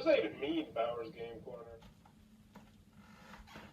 What does that even mean, Bowers Game Corner?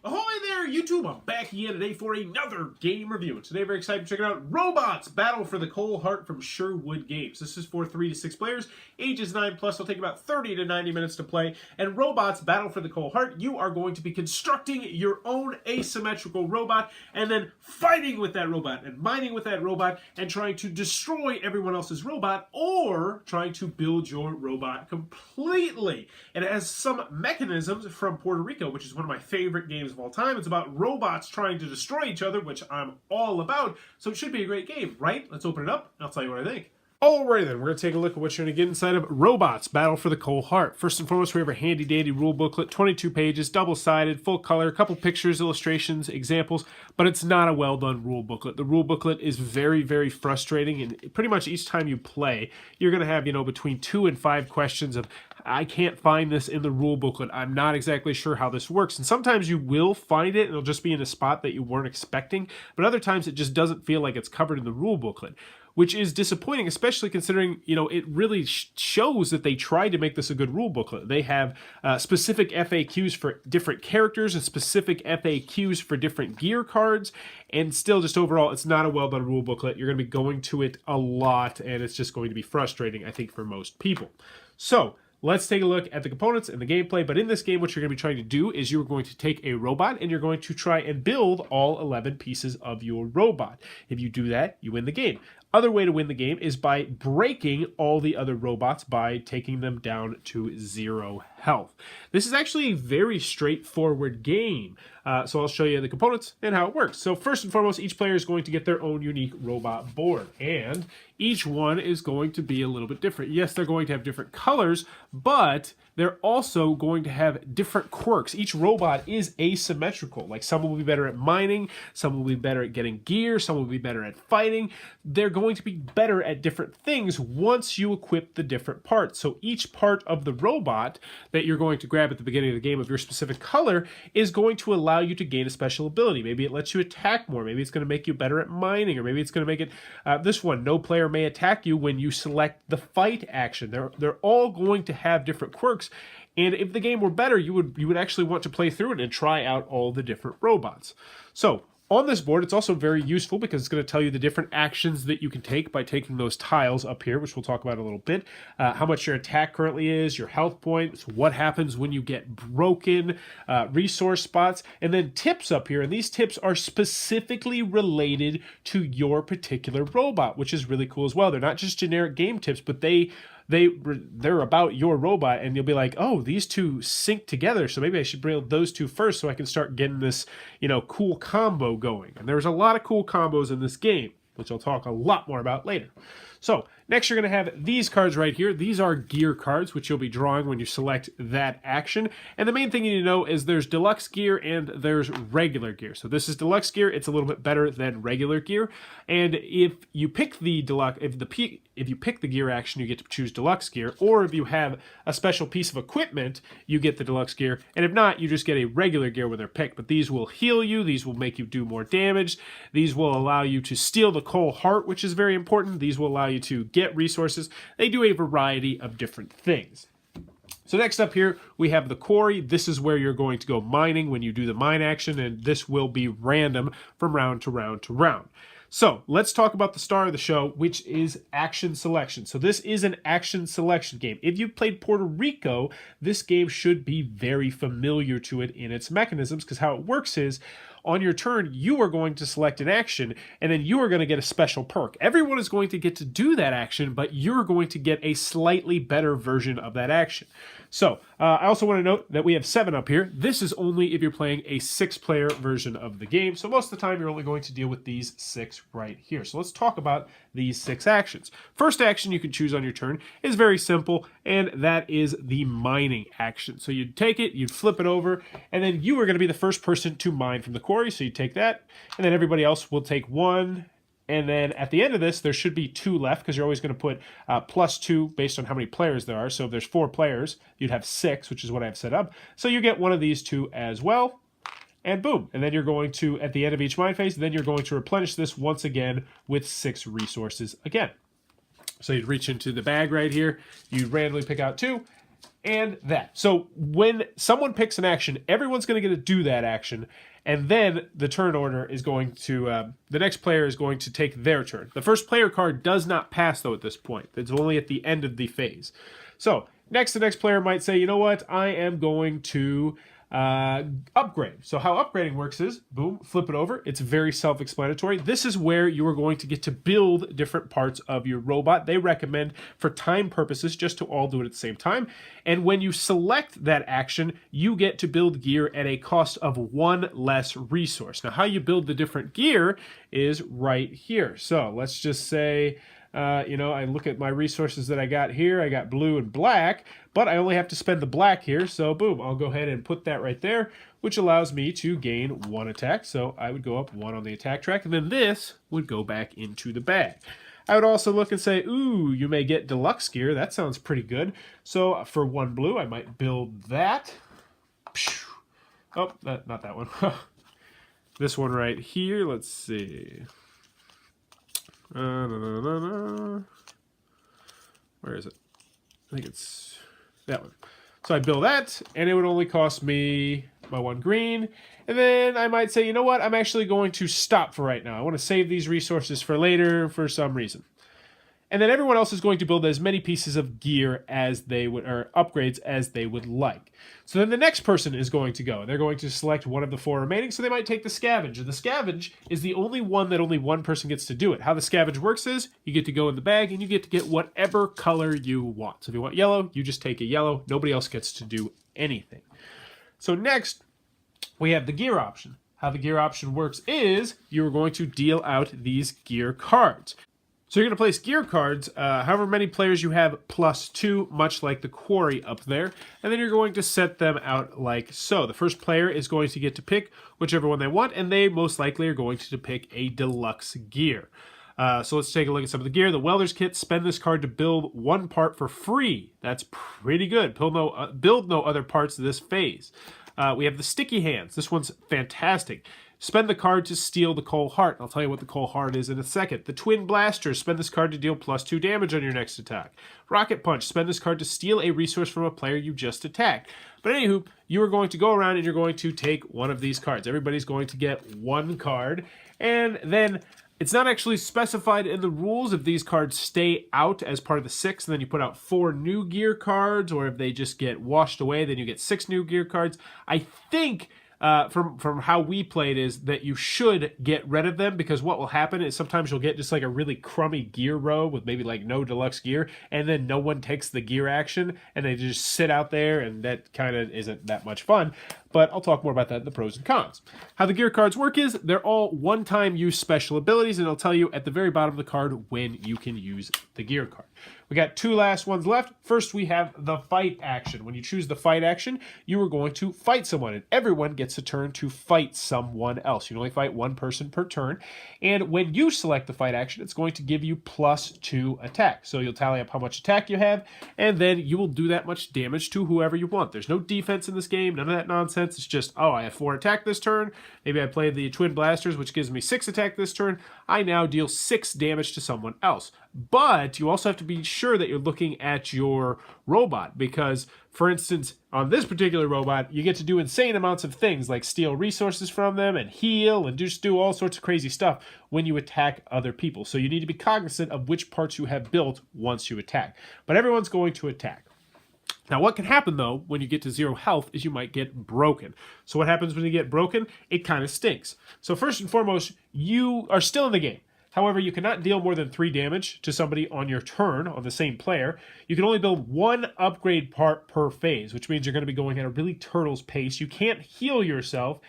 Ahoy there, YouTube! I'm back again today for another game review. And today, very excited to check out Robots Battle for the Coal Heart from Sherwood Games. This is for 3 to 6 players, ages 9+. It'll take about 30 to 90 minutes to play. And Robots Battle for the Coal Heart, you are going to be constructing your own asymmetrical robot and then fighting with that robot and mining with that robot and trying to destroy everyone else's robot or trying to build your robot completely. And it has some mechanisms from Puerto Rico, which is one of my favorite games of all time. It's about robots trying to destroy each other, which I'm all about. So it should be a great game, right? Let's open it up and I'll tell you what I think. Alrighty then, we're going to take a look at what you're going to get inside of Robots Battle for the Coal Heart. First and foremost, we have a handy dandy rule booklet, 22 pages, double-sided, full color, a couple pictures, illustrations, examples, but it's not a well-done rule booklet. The rule booklet is very, very frustrating, and pretty much each time you play, you're going to have, between 2 and 5 questions of, I can't find this in the rule booklet. I'm not exactly sure how this works. And sometimes you will find it, and it'll just be in a spot that you weren't expecting, but other times it just doesn't feel like it's covered in the rule booklet, which is disappointing, especially considering, it really shows that they tried to make this a good rule booklet. They have specific FAQs for different characters and specific FAQs for different gear cards, and still just overall, it's not a well-done rule booklet. You're going to be going to it a lot, and it's just going to be frustrating, I think, for most people. So let's take a look at the components and the gameplay. But in this game, what you're going to be trying to do is you're going to take a robot and you're going to try and build all 11 pieces of your robot. If you do that, you win the game. Other way to win the game is by breaking all the other robots by taking them down to 0 health. This is actually a very straightforward game. So I'll show you the components and how it works. So first and foremost, each player is going to get their own unique robot board, and each one is going to be a little bit different. Yes, they're going to have different colors, but they're also going to have different quirks. Each robot is asymmetrical. Like some will be better at mining, some will be better at getting gear, some will be better at fighting. They're going to be better at different things once you equip the different parts. So each part of the robot that you're going to grab at the beginning of the game of your specific color is going to allow you to gain a special ability. Maybe it lets you attack more. Maybe it's going to make you better at mining, or maybe it's going to make it this one. No player may attack you when you select the fight action. They're all going to have different quirks. And if the game were better, you would actually want to play through it and try out all the different robots. So on this board, it's also very useful because it's going to tell you the different actions that you can take by taking those tiles up here, which we'll talk about in a little bit. How much your attack currently is, your health points, what happens when you get broken, resource spots, and then tips up here. And these tips are specifically related to your particular robot, which is really cool as well. They're not just generic game tips, but they're about your robot, and you'll be like, oh, these two sync together, so maybe I should build those two first so I can start getting this, cool combo going. And there's a lot of cool combos in this game, which I'll talk a lot more about later. So next, you're going to have these cards right here. These are gear cards, which you'll be drawing when you select that action. And the main thing you need to know is there's deluxe gear and there's regular gear. So this is deluxe gear. It's a little bit better than regular gear. And if you pick the deluxe, if you pick the gear action, you get to choose deluxe gear. Or if you have a special piece of equipment, you get the deluxe gear. And if not, you just get a regular gear when they're picked. But these will heal you. These will make you do more damage. These will allow you to steal the coal heart, which is very important. These will allow you to get resources. They do a variety of different things. So next up here, we have the quarry. This is where you're going to go mining when you do the mine action, and this will be random from round to round to round. So let's talk about the star of the show, which is action selection. So this is an action selection game. If you've played Puerto Rico, this game should be very familiar to it in its mechanisms, because how it works is, on your turn, you are going to select an action, and then you are going to get a special perk. Everyone is going to get to do that action, but you're going to get a slightly better version of that action. So, I also want to note that we have 7 up here. This is only if you're playing a 6-player version of the game. So most of the time, you're only going to deal with these 6 right here. So let's talk about these 6 actions. First action you can choose on your turn is very simple, and that is the mining action. So you'd take it, you'd flip it over, and then you are going to be the first person to mine from the quarry. So you take that, and then everybody else will take 1. And then at the end of this, there should be 2 left, because you're always going to put +2 based on how many players there are. So if there's 4 players, you'd have 6, which is what I've set up. So you get one of these 2 as well. And boom. And then you're going to, at the end of each mine phase, then you're going to replenish this once again with 6 resources again. So you'd reach into the bag right here. You'd randomly pick out 2. and that. So when someone picks an action, everyone's going to get to do that action, and then the turn order is going to, the next player is going to take their turn. The first player card does not pass, though, at this point. It's only at the end of the phase. So next, the next player might say, you know what, I am going to upgrade. So how upgrading works is, boom, flip it over. It's very self-explanatory. This is where you are going to get to build different parts of your robot. They recommend for time purposes just to all do it at the same time. And when you select that action, you get to build gear at a cost of 1 less resource. Now, how you build the different gear is right here. So let's just say, I look at my resources that I got here. I got blue and black, but I only have to spend the black here. So boom, I'll go ahead and put that right there, which allows me to gain 1 attack. So I would go up 1 on the attack track, and then this would go back into the bag. I would also look and say, ooh, you may get deluxe gear. That sounds pretty good. So for 1 blue, I might build that. Oh, not that one. This one right here. Let's see. Where is it? I think it's that one. So I build that, and it would only cost me my 1 green. And then I might say, you know what? I'm actually going to stop for right now. I want to save these resources for later for some reason. And then everyone else is going to build as many pieces of gear as they would, or upgrades as they would like. So then the next person is going to go. They're going to select one of the 4 remaining, so they might take the scavenge. And the scavenge is the only one that only one person gets to do it. How the scavenge works is, you get to go in the bag and you get to get whatever color you want. So if you want yellow, you just take a yellow. Nobody else gets to do anything. So next, we have the gear option. How the gear option works is, you're going to deal out these gear cards. So you're going to place gear cards, however many players you have, +2, much like the quarry up there. And then you're going to set them out like so. The first player is going to get to pick whichever one they want, and they most likely are going to pick a deluxe gear. So let's take a look at some of the gear. The welder's kit, spend this card to build 1 part for free. That's pretty good. Build no other parts of this phase. We have the sticky hands. This one's fantastic. Spend the card to steal the coal heart. I'll tell you what the coal heart is in a second. The twin blaster. Spend this card to deal +2 damage on your next attack. Rocket punch. Spend this card to steal a resource from a player you just attacked. But anywho, you are going to go around and you're going to take one of these cards. Everybody's going to get 1 card. And then it's not actually specified in the rules if these cards stay out as part of the 6, and then you put out 4 new gear cards, or if they just get washed away, then you get 6 new gear cards. I think from how we played is that you should get rid of them, because what will happen is sometimes you'll get just like a really crummy gear row with maybe like no deluxe gear, and then no one takes the gear action and they just sit out there, and that kind of isn't that much fun. But I'll talk more about that in the pros and cons. How the gear cards work is they're all one-time use special abilities, and it'll tell you at the very bottom of the card when you can use the gear card. We got 2 last ones left. First, we have the fight action. When you choose the fight action, you are going to fight someone, and everyone gets a turn to fight someone else. You can only fight 1 person per turn, and when you select the fight action, it's going to give you +2 attack. So you'll tally up how much attack you have, and then you will do that much damage to whoever you want. There's no defense in this game, none of that nonsense. It's just, oh, I have 4 attack this turn. Maybe I play the twin blasters, which gives me 6 attack this turn. I now deal 6 damage to someone else. But you also have to be sure that you're looking at your robot, because, for instance, on this particular robot, you get to do insane amounts of things like steal resources from them and heal and just do all sorts of crazy stuff when you attack other people. So you need to be cognizant of which parts you have built once you attack. But everyone's going to attack. Now, what can happen, though, when you get to 0 health is you might get broken. So what happens when you get broken? It kind of stinks. So first and foremost, you are still in the game. However, you cannot deal more than 3 damage to somebody on your turn on the same player. You can only build 1 upgrade part per phase, which means you're going to be going at a really turtle's pace. You can't heal yourself,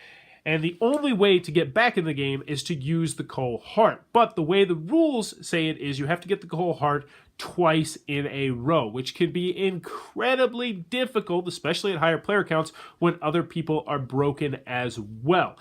and the only way to get back in the game is to use the coal heart. But the way the rules say it is you have to get the coal heart twice in a row, which can be incredibly difficult, especially at higher player counts, when other people are broken as well.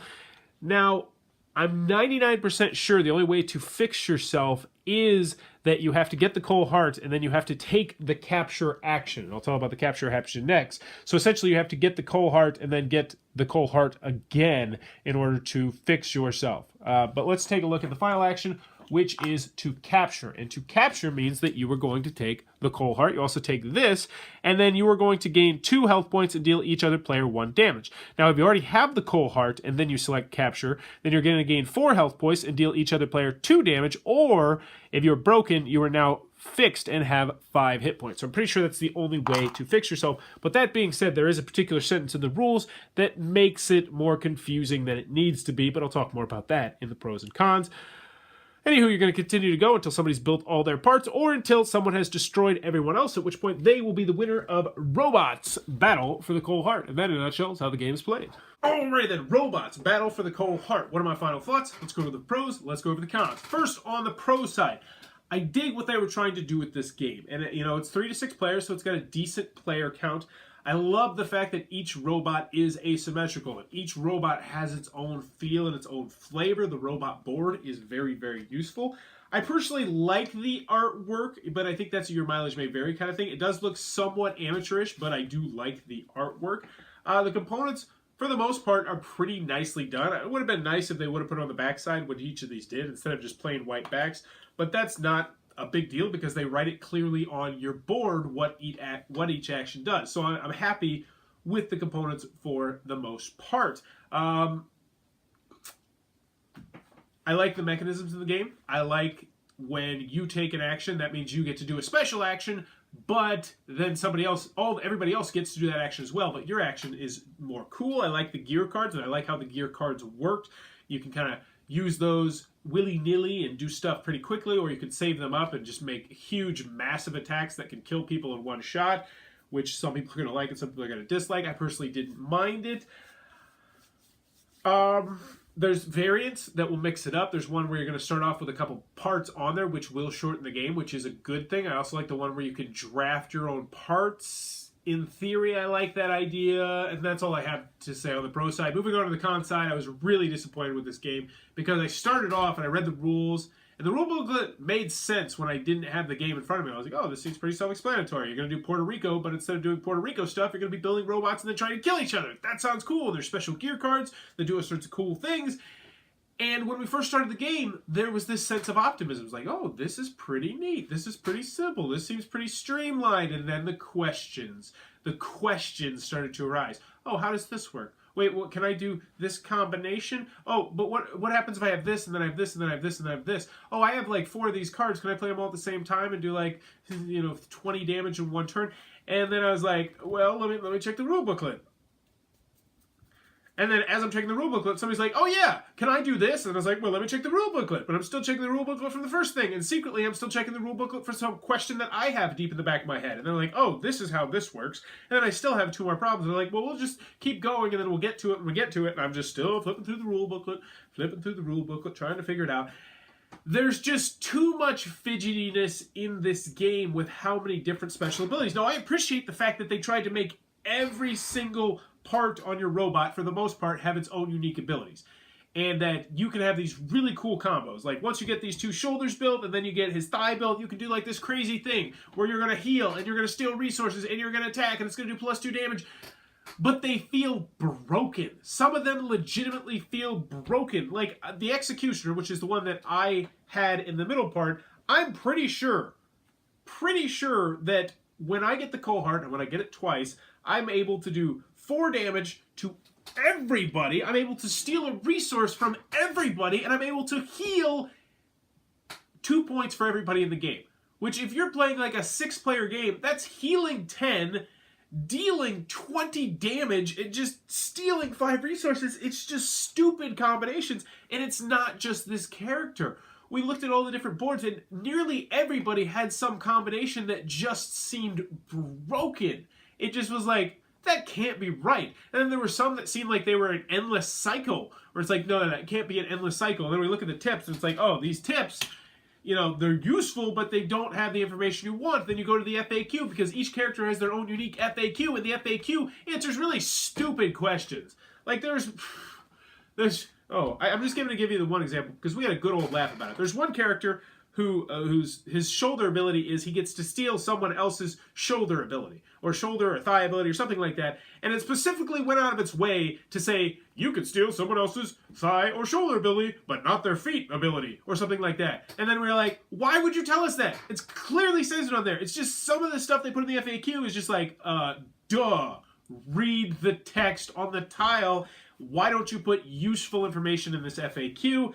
Now, I'm 99% sure the only way to fix yourself is that you have to get the coal heart, and then you have to take the capture action. And I'll tell you about the capture action next. So essentially you have to get the coal heart and then get the coal heart again in order to fix yourself. But let's take a look at the final action, which is to capture. And to capture means that you are going to take the coal heart. You also take this, and then you are going to gain 2 health points and deal each other player 1 damage. Now, if you already have the coal heart and then you select capture, then you're going to gain 4 health points and deal each other player 2 damage, or if you're broken, you are now fixed and have 5 hit points. So I'm pretty sure that's the only way to fix yourself. But that being said, there is a particular sentence in the rules that makes it more confusing than it needs to be, but I'll talk more about that in the pros and cons. Anywho, you're going to continue to go until somebody's built all their parts or until someone has destroyed everyone else, at which point they will be the winner of Robots Battle for the Coal Heart. And that, in a nutshell, is how the game is played. Alright then, Robots Battle for the Coal Heart. What are my final thoughts? Let's go to the pros, let's go over the cons. First, on the pro side, I dig what they were trying to do with this game. And, you know, it's 3 to 6 players, so it's got a decent player count. I love the fact that each robot is asymmetrical. And each robot has its own feel and its own flavor. The robot board is very, very useful. I personally like the artwork, but I think that's a your mileage may vary kind of thing. It does look somewhat amateurish, but I do like the artwork. The components, for the most part, are pretty nicely done. It would have been nice if they would have put it on the backside what each of these did instead of just plain white backs. But that's not a big deal because they write it clearly on your board what each action does. So I'm happy with the components for the most part. I like the mechanisms in the game. I like when you take an action, that means you get to do a special action, but then everybody else gets to do that action as well, but your action is more cool. I like the gear cards, and I like how the gear cards worked. You can kind of use those willy-nilly and do stuff pretty quickly, or you can save them up and just make huge, massive attacks that can kill people in one shot, which some people are going to like and some people are going to dislike. I personally didn't mind it. There's variants that will mix it up. There's one where you're going to start off with a couple parts on there, which will shorten the game, which is a good thing. I also like the one where you can draft your own parts. In theory, I like that idea, and that's all I have to say on the pro side. Moving on to the con side, I was really disappointed with this game because I started off and I read the rules, and the rule booklet made sense when I didn't have the game in front of me. I was like, oh, this seems pretty self-explanatory. You're going to do Puerto Rico, but instead of doing Puerto Rico stuff, you're going to be building robots and then trying to kill each other. That sounds cool. There's special gear cards that do all sorts of cool things. And when we first started the game, there was this sense of optimism. It was like, oh, this is pretty neat. This is pretty simple. This seems pretty streamlined. And then the questions started to arise. Oh, how does this work? Wait, well, can I do this combination? Oh, but what happens if I have this, and then I have this, and then I have this, and then I have this? Oh, I have like 4 of these cards. Can I play them all at the same time and do like, 20 damage in one turn? And then I was like, well, let me check the rule booklet. And then as I'm checking the rule booklet, somebody's like, oh yeah, can I do this? And I was like, well, let me check the rule booklet. But I'm still checking the rule booklet from the first thing. And secretly, I'm still checking the rule booklet for some question that I have deep in the back of my head. And they're like, oh, this is how this works. And then I still have 2 more problems. And they're like, well, we'll just keep going and then we'll get to it when we get to it. And I'm just still flipping through the rule booklet, trying to figure it out. There's just too much fidgetiness in this game with how many different special abilities. Now, I appreciate the fact that they tried to make every single part on your robot, for the most part, have its own unique abilities. And that you can have these really cool combos. Like, once you get these 2 shoulders built, and then you get his thigh built, you can do like this crazy thing where you're going to heal, and you're going to steal resources, and you're going to attack, and it's going to do +2 damage. But they feel broken. Some of them legitimately feel broken. Like, the Executioner, which is the one that I had in the middle part, I'm pretty sure that when I get the Coal Heart, and when I get it twice, I'm able to do 4 damage to everybody. I'm able to steal a resource from everybody, and I'm able to heal 2 points for everybody in the game. Which, if you're playing like a 6-player game, that's healing 10, dealing 20 damage, and just stealing 5 resources. It's just stupid combinations, and it's not just this character. We looked at all the different boards, and nearly everybody had some combination that just seemed broken. It just was like, that can't be right. And then there were some that seemed like they were an endless cycle, where it's like, no, it can't be an endless cycle. And then we look at the tips, and it's like, oh, these tips, they're useful, but they don't have the information you want. Then you go to the FAQ, because each character has their own unique FAQ, and the FAQ answers really stupid questions. Like, I'm just going to give you the one example, because we had a good old laugh about it. There's one character whose his shoulder ability is he gets to steal someone else's shoulder ability or shoulder or thigh ability or something like that, and it specifically went out of its way to say you can steal someone else's thigh or shoulder ability but not their feet ability or something like that. And then we were like, why would you tell us that? It clearly says it on there. It's just some of the stuff they put in the FAQ is just like, duh, read the text on the tile. Why don't you put useful information in this FAQ?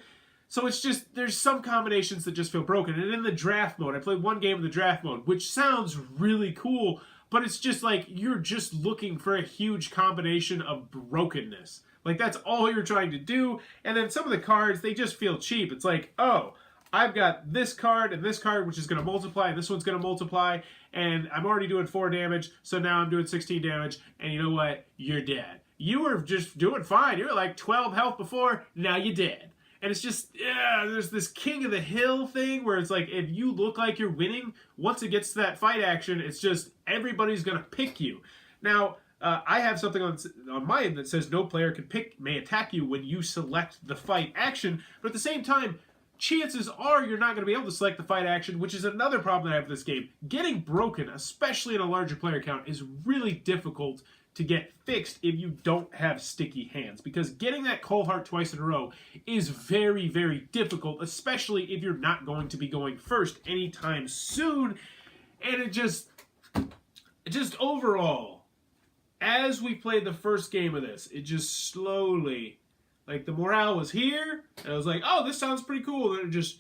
So it's just, there's some combinations that just feel broken. And in the draft mode, I played one game in the draft mode, which sounds really cool, but it's just like, you're just looking for a huge combination of brokenness. Like, that's all you're trying to do. And then some of the cards, they just feel cheap. It's like, oh, I've got this card and this card, which is going to multiply, and this one's going to multiply, and I'm already doing 4 damage, so now I'm doing 16 damage, and you know what? You're dead. You were just doing fine. You were like 12 health before, now you're dead. And it's just, yeah, there's this king of the hill thing where it's like, if you look like you're winning, once it gets to that fight action, it's just, everybody's going to pick you. Now, I have something on my end that says no player may attack you when you select the fight action, but at the same time, chances are you're not going to be able to select the fight action, which is another problem that I have with this game. Getting broken, especially in a larger player count, is really difficult to get fixed if you don't have sticky hands, because getting that cold heart twice in a row is very, very difficult, especially if you're not going to be going first anytime soon. And it just overall, as we played the first game of this, it just slowly, like, the morale was here, and I was like, oh, this sounds pretty cool, and then it just,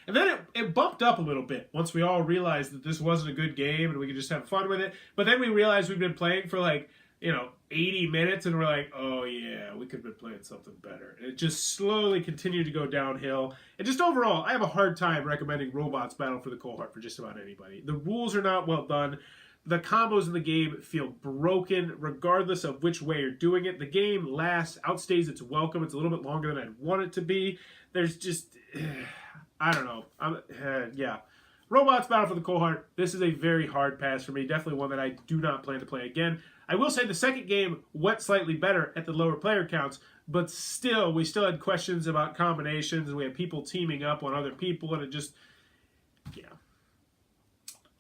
and then it bumped up a little bit once we all realized that this wasn't a good game and we could just have fun with it. But then we realized we'd been playing for like, 80 minutes, and we're like, oh yeah, we could have been playing something better. And it just slowly continued to go downhill. And just overall, I have a hard time recommending Robots Battle for the Cold Heart for just about anybody. The rules are not well done. The combos in the game feel broken regardless of which way you're doing it. The game outstays its welcome. It's a little bit longer than I'd want it to be. There's just... I don't know. Yeah. Robots Battle for the Cold Heart. This is a very hard pass for me. Definitely one that I do not plan to play again. I will say the second game went slightly better at the lower player counts, but still, we still had questions about combinations, and we had people teaming up on other people, and it just, yeah.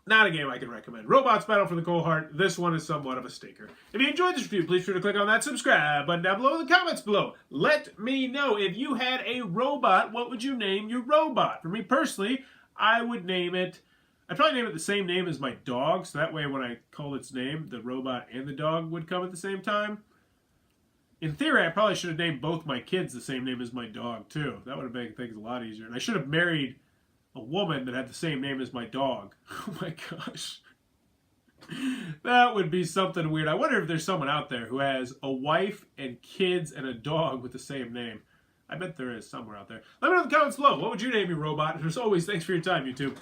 Not a game I can recommend. Robots Battle for the Cold Heart. This one is somewhat of a stinker. If you enjoyed this review, please be sure to click on that subscribe button down below in the comments below. Let me know, if you had a robot, what would you name your robot? For me personally, I would name it, I'd probably name it the same name as my dog, so that way when I call its name, the robot and the dog would come at the same time. In theory, I probably should have named both my kids the same name as my dog, too. That would have made things a lot easier. And I should have married a woman that had the same name as my dog. Oh my gosh. That would be something weird. I wonder if there's someone out there who has a wife and kids and a dog with the same name. I bet there is somewhere out there. Let me know in the comments below. What would you name your robot? And as always, thanks for your time, YouTube.